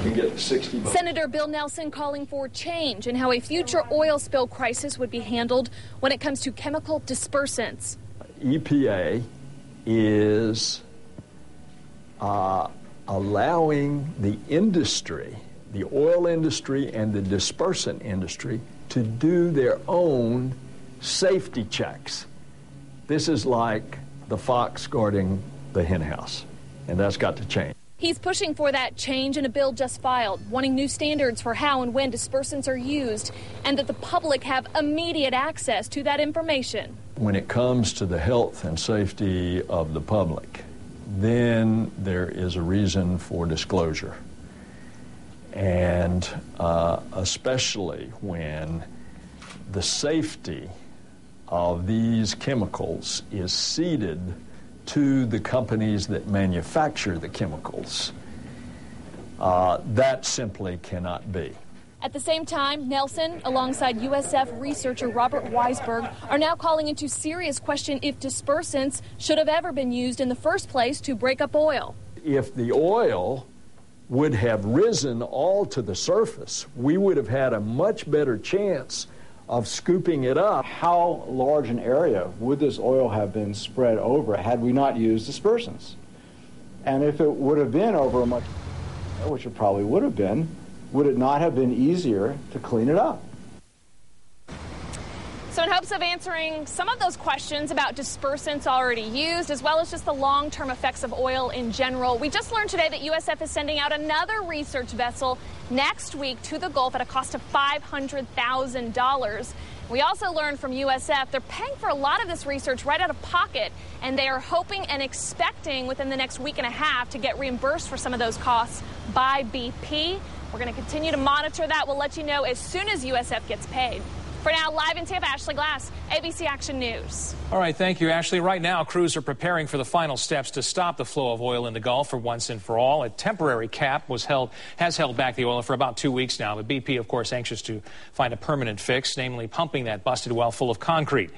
can get $60. Senator Bill Nelson calling for change in how a future oil spill crisis would be handled when it comes to chemical dispersants. EPA is allowing the industry, the oil industry and the dispersant industry, to do their own safety checks. This is like the fox guarding the hen house, and that's got to change. He's pushing for that change in a bill just filed, wanting new standards for how and when dispersants are used, and that the public have immediate access to that information. When it comes to the health and safety of the public, then there is a reason for disclosure. And especially when the safety of these chemicals is ceded to the companies that manufacture the chemicals. That simply cannot be. At the same time, Nelson, alongside USF researcher Robert Weisberg, are now calling into serious question if dispersants should have ever been used in the first place to break up oil. If the oil would have risen all to the surface, we would have had a much better chance of scooping it up. How large an area would this oil have been spread over had we not used dispersants? And if it would have been over a much, which it probably would have been, would it not have been easier to clean it up? So in hopes of answering some of those questions about dispersants already used, as well as just the long-term effects of oil in general, we just learned today that USF is sending out another research vessel next week to the Gulf at a cost of $500,000. We also learned from USF they're paying for a lot of this research right out of pocket, and they are hoping and expecting within the next week and a half to get reimbursed for some of those costs by BP. We're going to continue to monitor that. We'll let you know as soon as USF gets paid. For now, live in Tampa, Ashley Glass, ABC Action News. All right, thank you, Ashley. Right now, crews are preparing for the final steps to stop the flow of oil in the Gulf for once and for all. A temporary cap has held back the oil for about 2 weeks now. But BP, of course, anxious to find a permanent fix, namely pumping that busted well full of concrete.